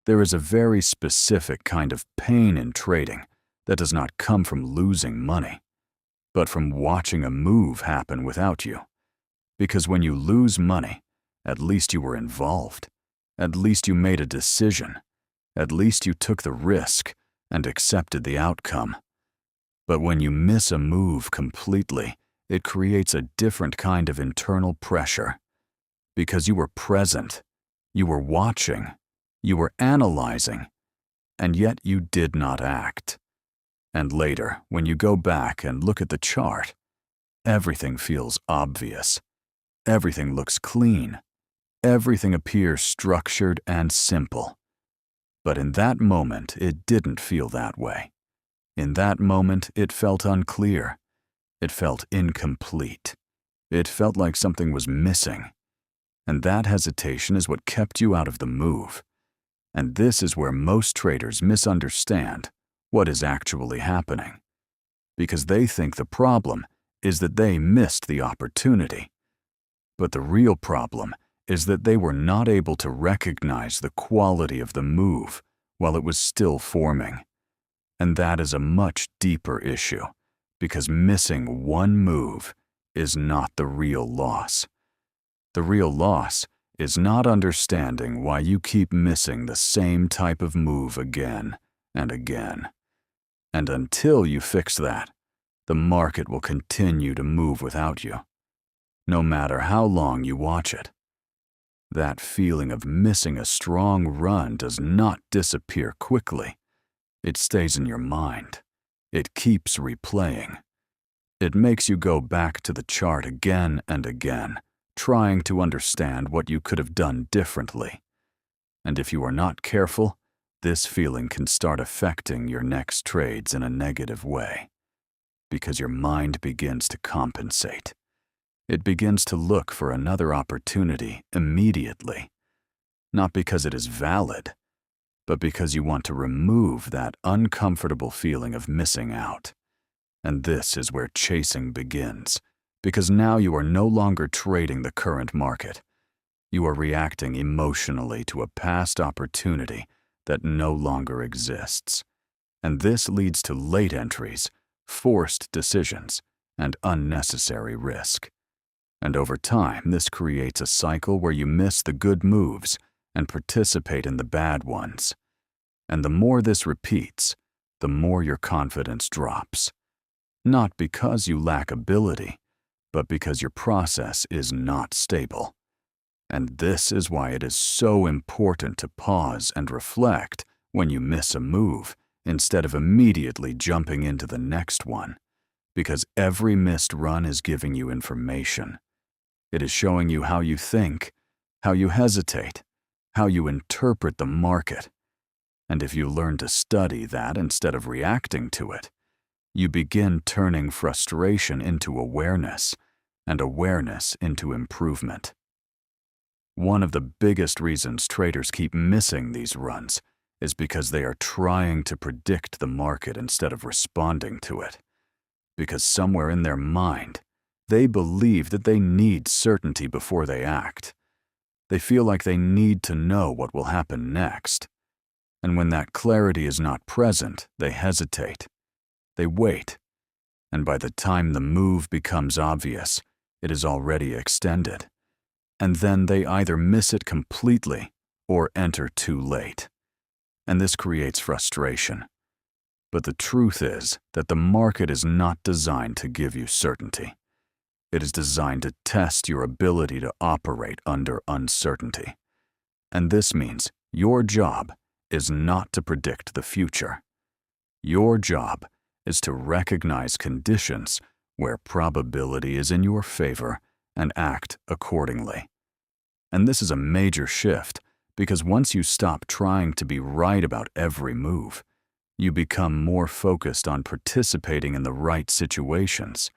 There is a very specific kind of pain in trading that does not come from losing money, but from watching a move happen without you. Because when you lose money, at least you were involved. At least you made a decision. At least you took the risk and accepted the outcome. But when you miss a move completely, it creates a different kind of internal pressure. Because you were present, you were watching, you were analyzing, and yet you did not act. And later, when you go back and look at the chart, everything feels obvious. Everything looks clean. Everything appears structured and simple. But in that moment, it didn't feel that way. In that moment, it felt unclear. It felt incomplete. It felt like something was missing. And that hesitation is what kept you out of the move. And this is where most traders misunderstand what is actually happening. Because they think the problem is that they missed the opportunity. But the real problem is that they were not able to recognize the quality of the move while it was still forming. And that is a much deeper issue, because missing one move is not the real loss. The real loss is not understanding why you keep missing the same type of move again and again. And until you fix that, the market will continue to move without you, no matter how long you watch it. That feeling of missing a strong run does not disappear quickly. It stays in your mind. It keeps replaying. It makes you go back to the chart again and again, trying to understand what you could have done differently. And if you are not careful, this feeling can start affecting your next trades in a negative way, because your mind begins to compensate. It begins to look for another opportunity immediately, not because it is valid, but because you want to remove that uncomfortable feeling of missing out. And this is where chasing begins, because now you are no longer trading the current market. You are reacting emotionally to a past opportunity that no longer exists. And this leads to late entries, forced decisions, and unnecessary risk. And over time, this creates a cycle where you miss the good moves and participate in the bad ones. And the more this repeats, the more your confidence drops. Not because you lack ability, but because your process is not stable. And this is why it is so important to pause and reflect when you miss a move, instead of immediately jumping into the next one. Because every missed run is giving you information. It is showing you how you think, how you hesitate, how you interpret the market. And if you learn to study that instead of reacting to it, you begin turning frustration into awareness, and awareness into improvement. One of the biggest reasons traders keep missing these runs is because they are trying to predict the market instead of responding to it. Because somewhere in their mind, they believe that they need certainty before they act. They feel like they need to know what will happen next. And when that clarity is not present, they hesitate. They wait. And by the time the move becomes obvious, it is already extended. And then they either miss it completely or enter too late. And this creates frustration. But the truth is that the market is not designed to give you certainty. It is designed to test your ability to operate under uncertainty. And this means your job is not to predict the future. Your job is to recognize conditions where probability is in your favor and act accordingly. And this is a major shift, because once you stop trying to be right about every move, you become more focused on participating in the right situations.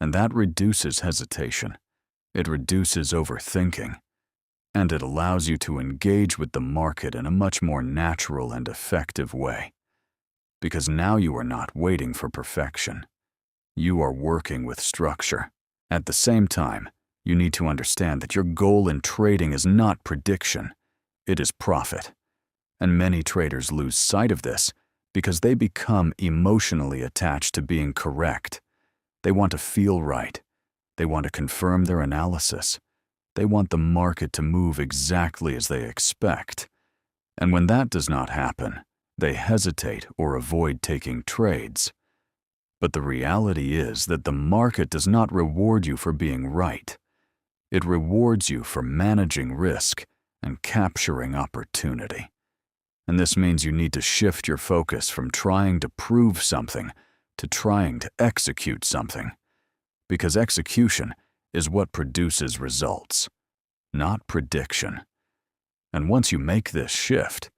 And that reduces hesitation. It reduces overthinking. And it allows you to engage with the market in a much more natural and effective way. Because now you are not waiting for perfection. You are working with structure. At the same time, you need to understand that your goal in trading is not prediction. It is profit. And many traders lose sight of this because they become emotionally attached to being correct. They want to feel right. They want to confirm their analysis. They want the market to move exactly as they expect. And when that does not happen, they hesitate or avoid taking trades. But the reality is that the market does not reward you for being right. It rewards you for managing risk and capturing opportunity. And this means you need to shift your focus from trying to prove something to trying to execute something. Because execution is what produces results, not prediction. And once you make this shift,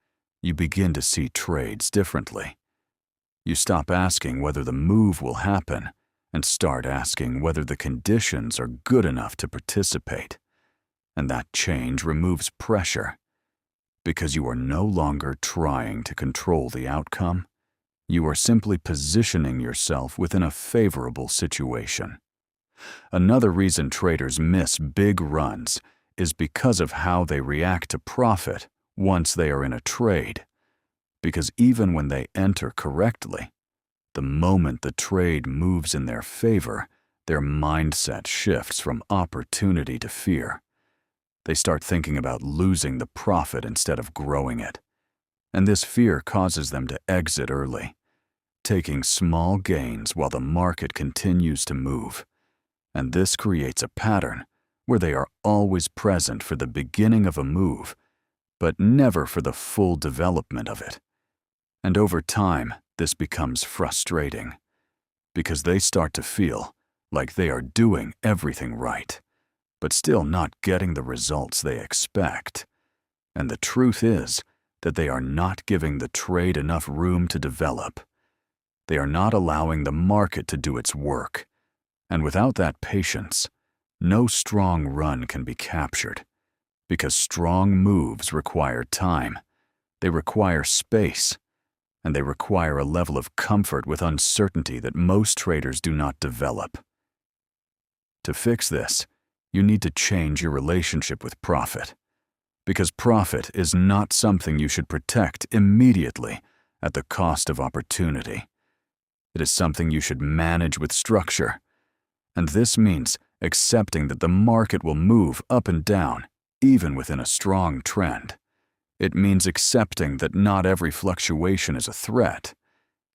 you begin to see trades differently. You stop asking whether the move will happen and start asking whether the conditions are good enough to participate. And that change removes pressure. Because you are no longer trying to control the outcome, you are simply positioning yourself within a favorable situation. Another reason traders miss big runs is because of how they react to profit once they are in a trade. Because even when they enter correctly, the moment the trade moves in their favor, their mindset shifts from opportunity to fear. They start thinking about losing the profit instead of growing it. And this fear causes them to exit early, taking small gains while the market continues to move. And this creates a pattern where they are always present for the beginning of a move, but never for the full development of it. And over time, this becomes frustrating, because they start to feel like they are doing everything right, but still not getting the results they expect. And the truth is that they are not giving the trade enough room to develop. They are not allowing the market to do its work. And without that patience, no strong run can be captured, because strong moves require time, they require space, and they require a level of comfort with uncertainty that most traders do not develop. To fix this, you need to change your relationship with profit, because profit is not something you should protect immediately at the cost of opportunity. It is something you should manage with structure. And this means accepting that the market will move up and down, even within a strong trend. It means accepting that not every fluctuation is a threat.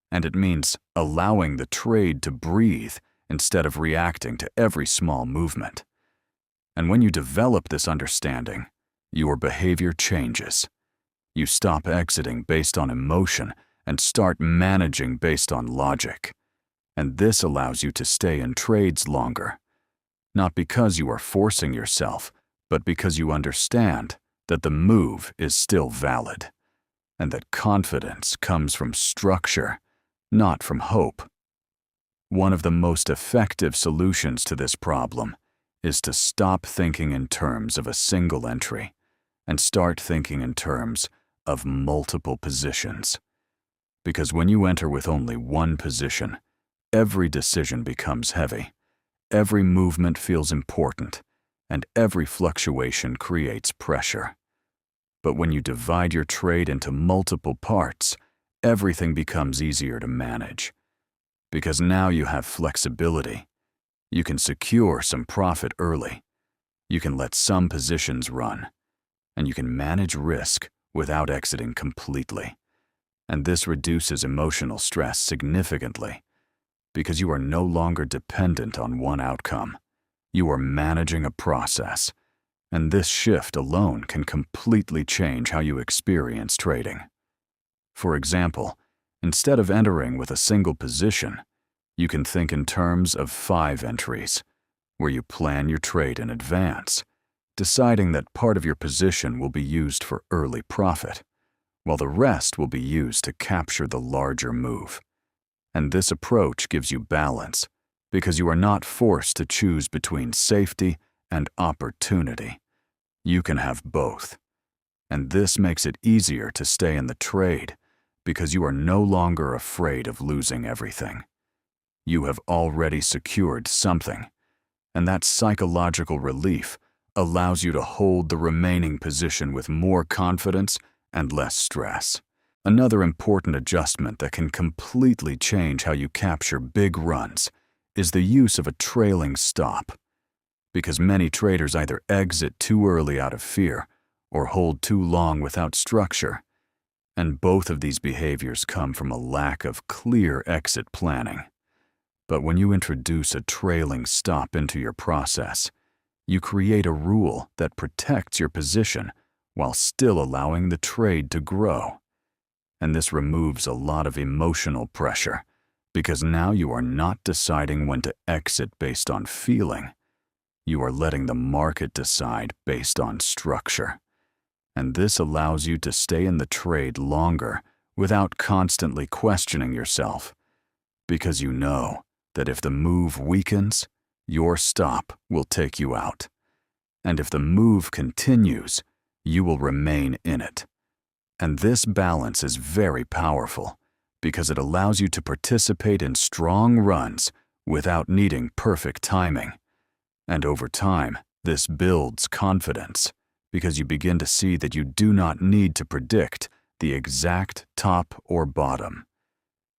And it means allowing the trade to breathe instead of reacting to every small movement. And when you develop this understanding, your behavior changes. You stop exiting based on emotion and start managing based on logic. And this allows you to stay in trades longer, not because you are forcing yourself, but because you understand that the move is still valid, and that confidence comes from structure, not from hope. One of the most effective solutions to this problem is to stop thinking in terms of a single entry and start thinking in terms of multiple positions. Because when you enter with only one position, every decision becomes heavy, every movement feels important, and every fluctuation creates pressure. But when you divide your trade into multiple parts, everything becomes easier to manage. Because now you have flexibility. You can secure some profit early. You can let some positions run. And you can manage risk without exiting completely. And this reduces emotional stress significantly, because you are no longer dependent on one outcome. You are managing a process, and this shift alone can completely change how you experience trading. For example, instead of entering with a single position, you can think in terms of 5 entries, where you plan your trade in advance, deciding that part of your position will be used for early profit, while the rest will be used to capture the larger move. And this approach gives you balance, because you are not forced to choose between safety and opportunity. You can have both. And this makes it easier to stay in the trade, because you are no longer afraid of losing everything. You have already secured something, and that psychological relief allows you to hold the remaining position with more confidence and less stress. Another important adjustment that can completely change how you capture big runs is the use of a trailing stop, because many traders either exit too early out of fear or hold too long without structure, and both of these behaviors come from a lack of clear exit planning. But when you introduce a trailing stop into your process, you create a rule that protects your position while still allowing the trade to grow. And this removes a lot of emotional pressure, because now you are not deciding when to exit based on feeling. You are letting the market decide based on structure. And this allows you to stay in the trade longer without constantly questioning yourself, because you know that if the move weakens, your stop will take you out. And if the move continues, you will remain in it. And this balance is very powerful because it allows you to participate in strong runs without needing perfect timing. And over time, this builds confidence because you begin to see that you do not need to predict the exact top or bottom.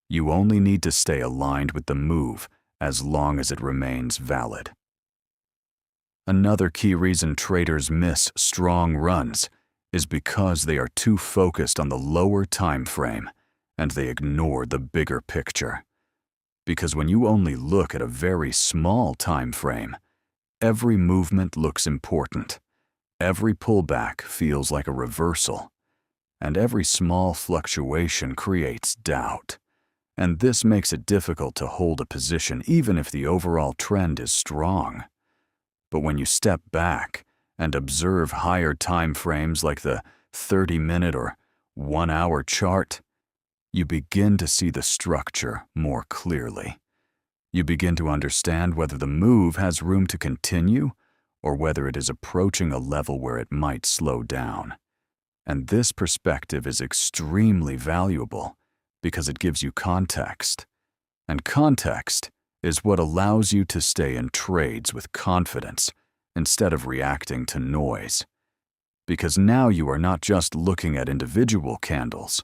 You only need to stay aligned with the move as long as it remains valid. Another key reason traders miss strong runs is because they are too focused on the lower time frame and they ignore the bigger picture. Because when you only look at a very small time frame, every movement looks important. Every pullback feels like a reversal, and every small fluctuation creates doubt. And this makes it difficult to hold a position even if the overall trend is strong. But when you step back and observe higher time frames like the 30-minute or 1-hour chart, you begin to see the structure more clearly. You begin to understand whether the move has room to continue or whether it is approaching a level where it might slow down. And this perspective is extremely valuable because it gives you context. And context is what allows you to stay in trades with confidence instead of reacting to noise. Because now you are not just looking at individual candles,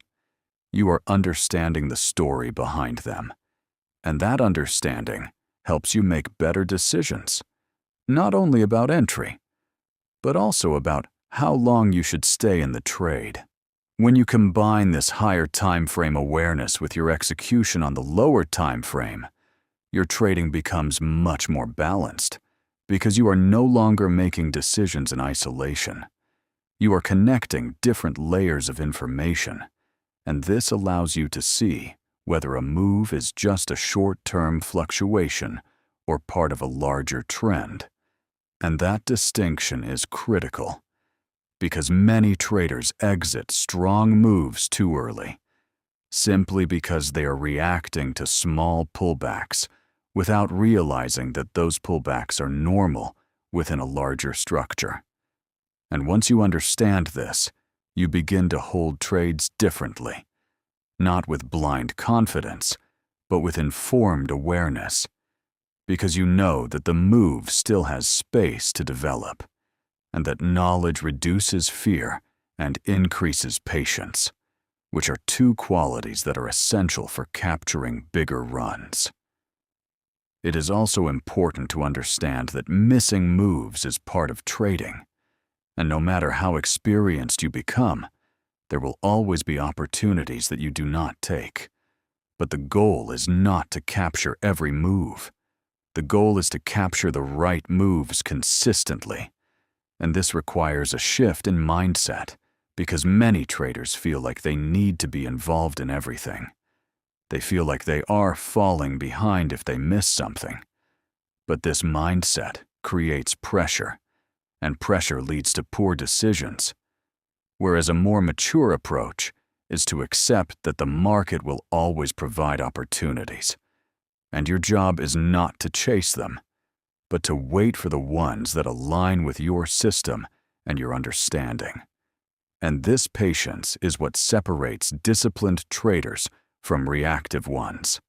you are understanding the story behind them. And that understanding helps you make better decisions, not only about entry, but also about how long you should stay in the trade. When you combine this higher time frame awareness with your execution on the lower time frame, your trading becomes much more balanced because you are no longer making decisions in isolation. You are connecting different layers of information, and this allows you to see whether a move is just a short-term fluctuation or part of a larger trend. And that distinction is critical because many traders exit strong moves too early, simply because they are reacting to small pullbacks without realizing that those pullbacks are normal within a larger structure. And once you understand this, you begin to hold trades differently, not with blind confidence, but with informed awareness, because you know that the move still has space to develop, and that knowledge reduces fear and increases patience, which are two qualities that are essential for capturing bigger runs. It is also important to understand that missing moves is part of trading, and no matter how experienced you become, there will always be opportunities that you do not take. But the goal is not to capture every move. The goal is to capture the right moves consistently. And this requires a shift in mindset because many traders feel like they need to be involved in everything. They feel like they are falling behind if they miss something. But this mindset creates pressure, and pressure leads to poor decisions. Whereas a more mature approach is to accept that the market will always provide opportunities, and your job is not to chase them, but to wait for the ones that align with your system and your understanding. And this patience is what separates disciplined traders from reactive ones.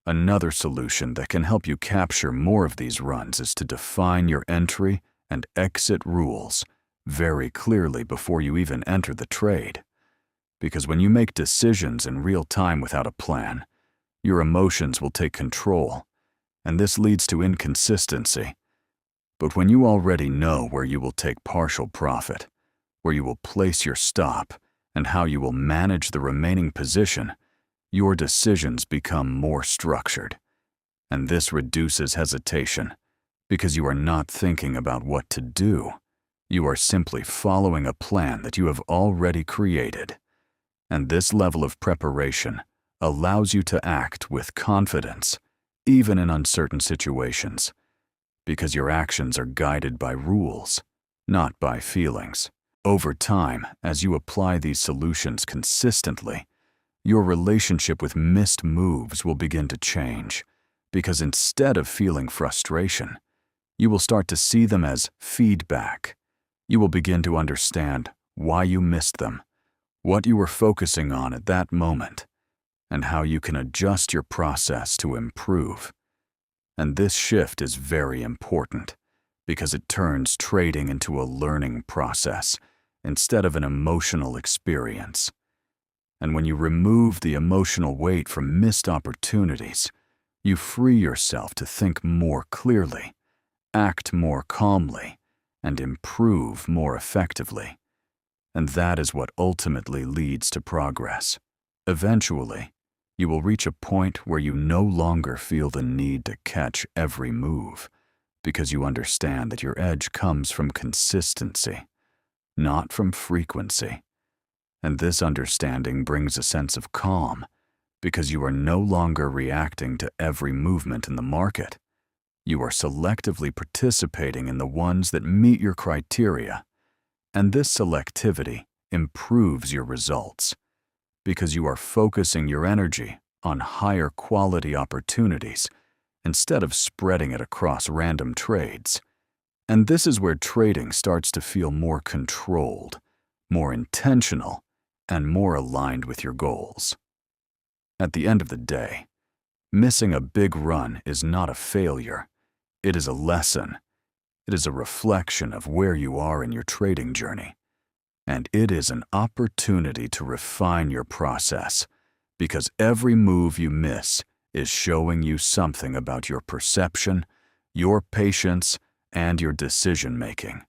Another solution that can help you capture more of these runs is to define your entry and exit rules very clearly before you even enter the trade. Because when you make decisions in real time without a plan, your emotions will take control, and this leads to inconsistency. But when you already know where you will take partial profit, where you will place your stop, and how you will manage the remaining position, your decisions become more structured. And this reduces hesitation, because you are not thinking about what to do. You are simply following a plan that you have already created. And this level of preparation allows you to act with confidence, even in uncertain situations, because your actions are guided by rules, not by feelings. Over time, as you apply these solutions consistently, your relationship with missed moves will begin to change, because instead of feeling frustration, you will start to see them as feedback. You will begin to understand why you missed them, what you were focusing on at that moment, and how you can adjust your process to improve. And this shift is very important because it turns trading into a learning process instead of an emotional experience. And when you remove the emotional weight from missed opportunities, you free yourself to think more clearly, act more calmly, and improve more effectively. And that is what ultimately leads to progress. Eventually, you will reach a point where you no longer feel the need to catch every move, because you understand that your edge comes from consistency, not from frequency. And this understanding brings a sense of calm, because you are no longer reacting to every movement in the market. You are selectively participating in the ones that meet your criteria, and this selectivity improves your results, because you are focusing your energy on higher quality opportunities instead of spreading it across random trades. And this is where trading starts to feel more controlled, more intentional, and more aligned with your goals. At the end of the day, missing a big run is not a failure. It is a lesson. It is a reflection of where you are in your trading journey. And it is an opportunity to refine your process, because every move you miss is showing you something about your perception, your patience, and your decision-making.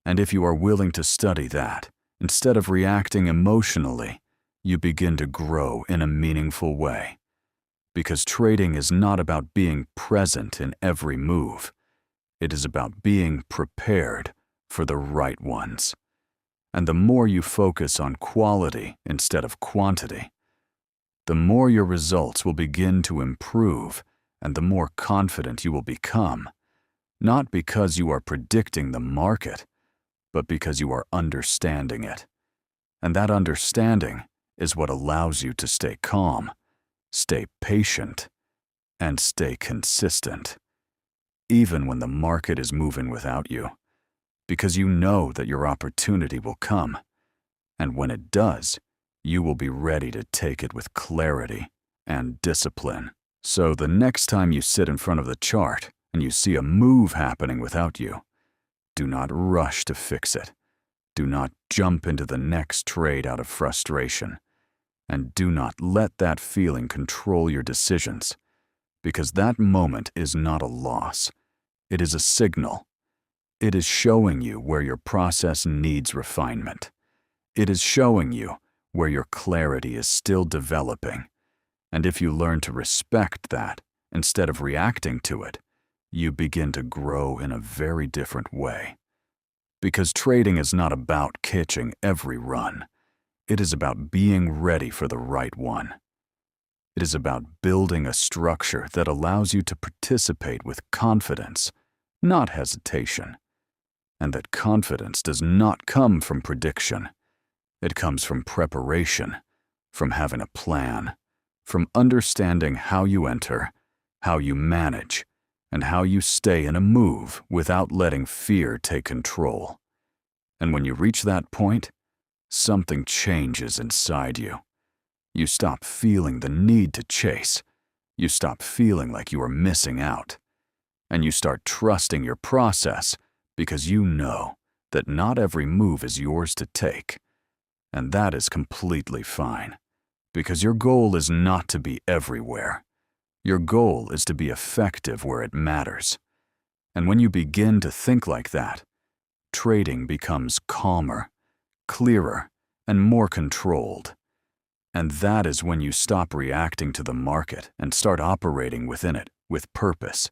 And if you are willing to study that, instead of reacting emotionally, you begin to grow in a meaningful way. Because trading is not about being present in every move. It is about being prepared for the right ones. And the more you focus on quality instead of quantity, the more your results will begin to improve and the more confident you will become, not because you are predicting the market, but because you are understanding it. And that understanding is what allows you to stay calm, stay patient, and stay consistent, even when the market is moving without you, because you know that your opportunity will come, and when it does, you will be ready to take it with clarity and discipline. So the next time you sit in front of the chart and you see a move happening without you, do not rush to fix it. Do not jump into the next trade out of frustration. And do not let that feeling control your decisions, because that moment is not a loss. It is a signal. It is showing you where your process needs refinement. It is showing you where your clarity is still developing. And if you learn to respect that instead of reacting to it, you begin to grow in a very different way. Because trading is not about catching every run. It is about being ready for the right one. It is about building a structure that allows you to participate with confidence, not hesitation. And that confidence does not come from prediction. It comes from preparation, from having a plan, from understanding how you enter, how you manage, and how you stay in a move without letting fear take control. And when you reach that point, something changes inside you. You stop feeling the need to chase. You stop feeling like you are missing out. And you start trusting your process because you know that not every move is yours to take. And that is completely fine, because your goal is not to be everywhere. Your goal is to be effective where it matters. And when you begin to think like that, trading becomes calmer, clearer, and more controlled. And that is when you stop reacting to the market and start operating within it with purpose